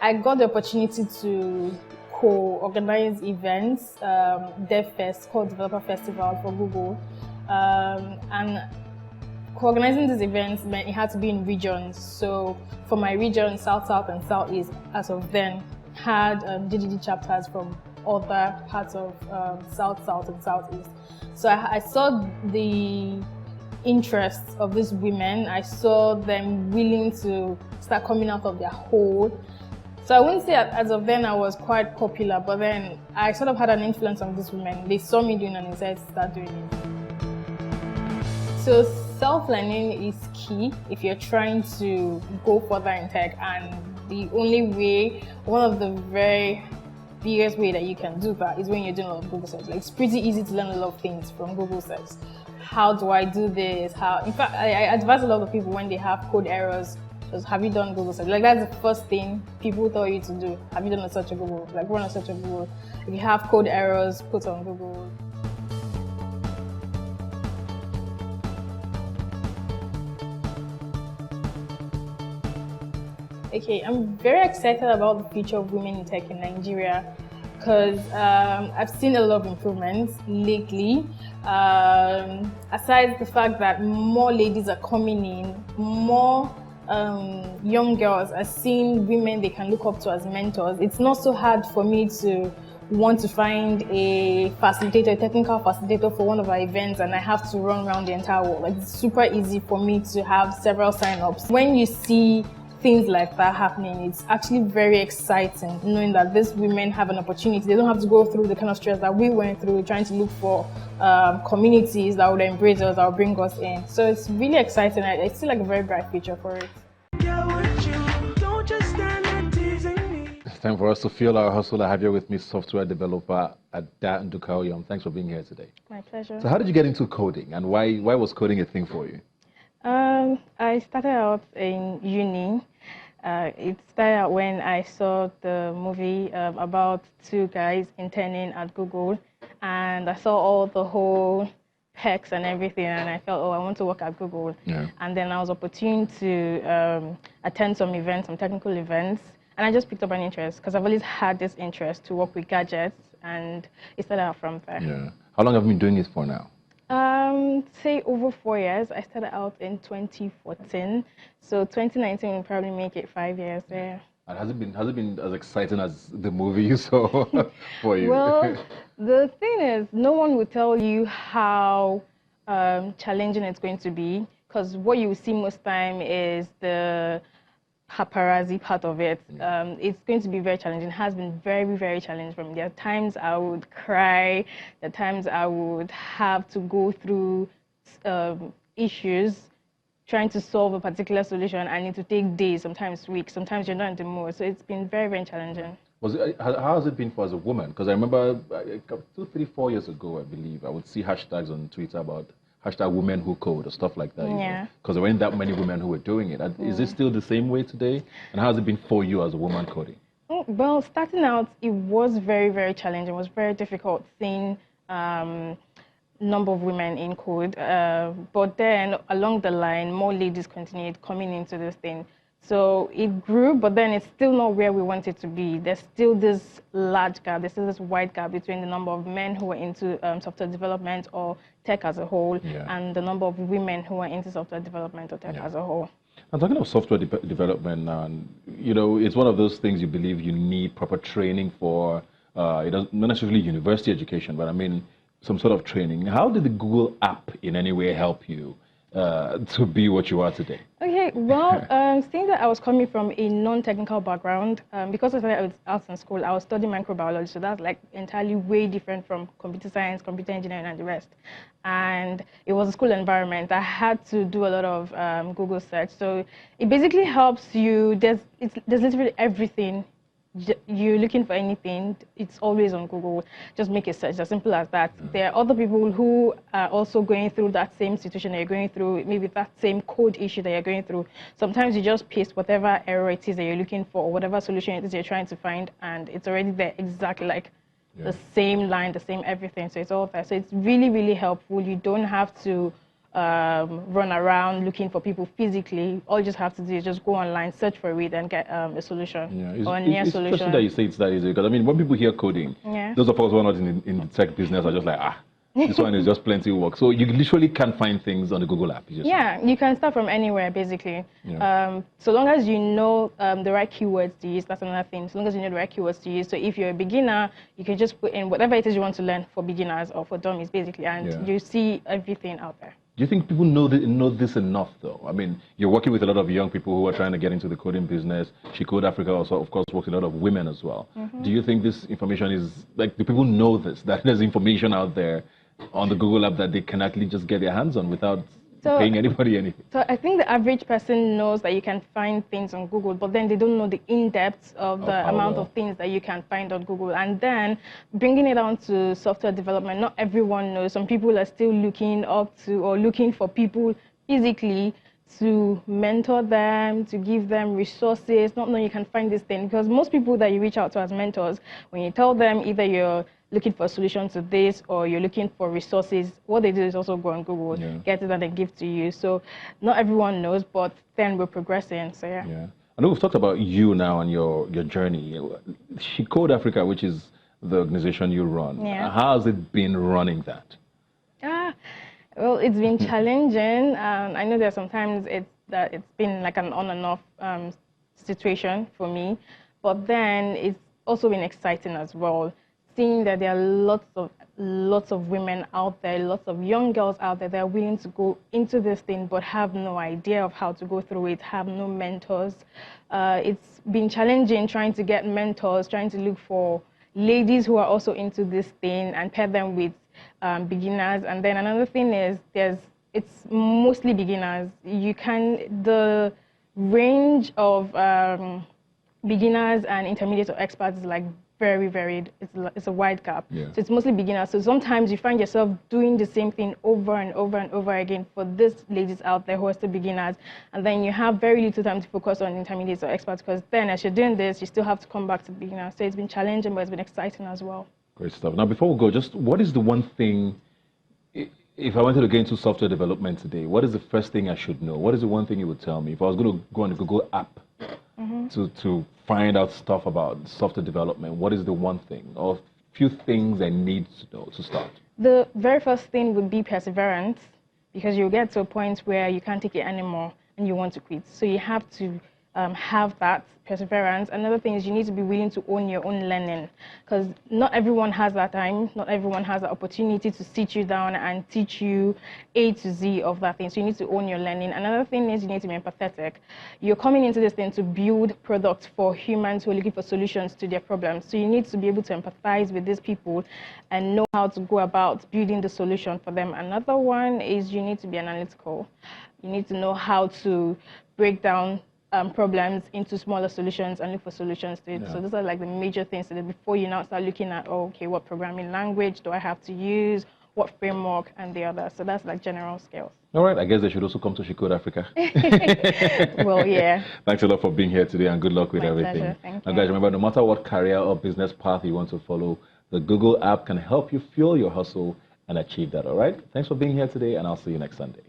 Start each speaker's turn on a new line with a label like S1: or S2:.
S1: I got the opportunity to co-organize events, DevFest, called Developer Festival for Google. And co-organizing these events meant it had to be in regions. So for my region, South, South, and Southeast, as of then, had GGG chapters from other parts of South, South, and Southeast. So I saw the interests of these women. I saw them willing to start coming out of their hole. So I wouldn't say as of then I was quite popular, but then I sort of had an influence on these women. They saw me doing and decided to start doing it. So self-learning is key if you're trying to go further in tech, and the only way, one of the very biggest way that you can do that is when you're doing a lot of Google search. Like, it's pretty easy to learn a lot of things from Google search. How do I do this? In fact, I advise a lot of people when they have code errors, just have you done Google search? Like, that's the first thing people tell you to do. Have you done a search on Google? Like, run a search on Google. If you have code errors, put on Google. Okay, I'm very excited about the future of women in tech in Nigeria because I've seen a lot of improvements lately. Aside the fact that more ladies are coming in, more young girls are seeing women they can look up to as mentors. It's not so hard for me to want to find a facilitator, a technical facilitator for one of our events, and I have to run around the entire world. Like, it's super easy for me to have several sign-ups. When you see things like that happening, it's actually very exciting knowing that these women have an opportunity. They don't have to go through the kind of stress that we went through trying to look for communities that would embrace us, that would bring us in. So it's really exciting. I see like a very bright future for it.
S2: It's time for us to feel our hustle. I have here with me software developer Ada Nduka Oyom. Thanks for being here today.
S1: My pleasure.
S2: So how did you get into coding, and why was coding a thing for you?
S1: I started out in uni. It started out when I saw the movie about two guys interning at Google, and I saw all the whole perks and everything, and I felt, oh, I want to work at Google.
S2: Yeah.
S1: And then I was opportune to attend some events, some technical events, and I just picked up an interest because I've always had this interest to work with gadgets, and it started out from there.
S2: Yeah. How long have you been doing it for now?
S1: Say over 4 years. I started out in 2014, so 2019 will probably make it 5 years there.
S2: And has it been as exciting as the movie you saw for you?
S1: Well, the thing is, no one will tell you how challenging it's going to be, because what you see most time is the paparazzi part of it. It's going to be very challenging. It has been very, very challenging for me. There are times I would cry. There are times I would have to go through issues trying to solve a particular solution. I need to take days, sometimes weeks, sometimes you're not in the mood. So it's been very, very challenging.
S2: How has it been for as a woman? Because I remember 2, 3, 4 years ago, I believe, I would see hashtags on Twitter about hashtag women who code or stuff like that.
S1: Yeah.
S2: Because there weren't that many women who were doing it. Is it still the same way today? And how has it been for you as a woman coding?
S1: Well, starting out, it was very, very challenging. It was very difficult seeing number of women in code. But then along the line, more ladies continued coming into this thing. So it grew, but then it's still not where we want it to be. There's still this large gap, there's still this wide gap between the number of men who are into software development or tech as a whole, and the number of women who are into software development or tech as a whole.
S2: I'm talking of software development, and it's one of those things you believe you need proper training for. It doesn't not necessarily university education, but I mean some sort of training. How did the Google app in any way help you to be what you are today?
S1: Okay, well, seeing that I was coming from a non-technical background, because I started out in school, I was studying microbiology, so that's like entirely way different from computer science, computer engineering, and the rest. And it was a school environment. I had to do a lot of Google search, so it basically helps you. There's literally everything. You're looking for anything, it's always on Google. Just make a search, as simple as that. There are other people who are also going through that same situation that you're going through, maybe that same code issue that you're going through. Sometimes you just paste whatever error it is that you're looking for, or whatever solution it is you're trying to find, and it's already there, exactly like the same line, the same everything. So it's all there. So it's really, really helpful. You don't have to run around looking for people physically. All you just have to do is just go online, search for it, and get a solution or a near
S2: it's
S1: solution.
S2: interesting that you say it's that easy, because I mean, when people hear coding, those of us who are not in the tech business are just like, this one is just plenty of work. So you literally can find things on the Google app.
S1: Yeah, you can start from anywhere, basically.
S2: Yeah.
S1: So long as you know the right keywords to use, that's another thing. So long as you know the right keywords to use. So if you're a beginner, you can just put in whatever it is you want to learn for beginners or for dummies, basically, and you see everything out there.
S2: Do you think people know this enough, though? I mean, you're working with a lot of young people who are trying to get into the coding business. She Code Africa also, of course, works with a lot of women as well. Do you think this information is, like, do people know this, that there's information out there on the Google app that they can actually just get their hands on without paying anybody anything?
S1: So I think the average person knows that you can find things on Google, but then they don't know the in-depth of the amount of things that you can find on Google. And then bringing it down to software development, not everyone knows. Some people are still looking up to or looking for people physically to mentor them, to give them resources, not knowing you can find this thing. Because most people that you reach out to as mentors, when you tell them either you're looking for a solution to this or you're looking for resources, what they do is also go on Google, get it and then give to you. So not everyone knows, but then we're progressing. So yeah.
S2: I know we've talked about you now and your journey. She Code Africa, which is the organization you run. How has it been running that?
S1: Well, it's been challenging. I know there are sometimes it's been like an on and off situation for me, but then it's also been exciting as well. Seeing that there are lots of women out there, lots of young girls out there that are willing to go into this thing but have no idea of how to go through it, have no mentors. It's been challenging trying to get mentors, trying to look for ladies who are also into this thing and pair them with beginners. And then another thing is it's mostly beginners. The range of beginners and intermediate or experts is like very varied. It's a wide gap. So it's mostly beginners. So sometimes you find yourself doing the same thing over and over and over again for these ladies out there who are still beginners. And then you have very little time to focus on intermediates or experts, because then as you're doing this, you still have to come back to beginners. So it's been challenging, but it's been exciting as well.
S2: Great stuff. Now, before we go, just what is the one thing, if I wanted to get into software development today, what is the first thing I should know? What is the one thing you would tell me? If I was going to go on the Google app to find out stuff about software development, what is the one thing or few things I need to know to start?
S1: The very first thing would be perseverance, because you'll get to a point where you can't take it anymore and you want to quit. So you have to have that perseverance. Another thing is you need to be willing to own your own learning, because not everyone has that time, not everyone has the opportunity to sit you down and teach you A to Z of that thing. So you need to own your learning. Another thing is you need to be empathetic. You're coming into this thing to build products for humans who are looking for solutions to their problems. So you need to be able to empathize with these people and know how to go about building the solution for them. Another one is you need to be analytical. You need to know how to break down problems into smaller solutions and look for solutions to it. So those are like the major things that before you now start looking at, okay, what programming language do I have to use, what framework, and the other. So that's like general skills.
S2: All right, I guess they should also come to She Code Africa.
S1: Well, yeah.
S2: Thanks a lot for being here today, and good luck with
S1: My
S2: everything.
S1: pleasure. Thank you.
S2: Now, guys, remember, no matter what career or business path you want to follow, the Google app can help you fuel your hustle and achieve that, all right? Thanks for being here today, and I'll see you next Sunday.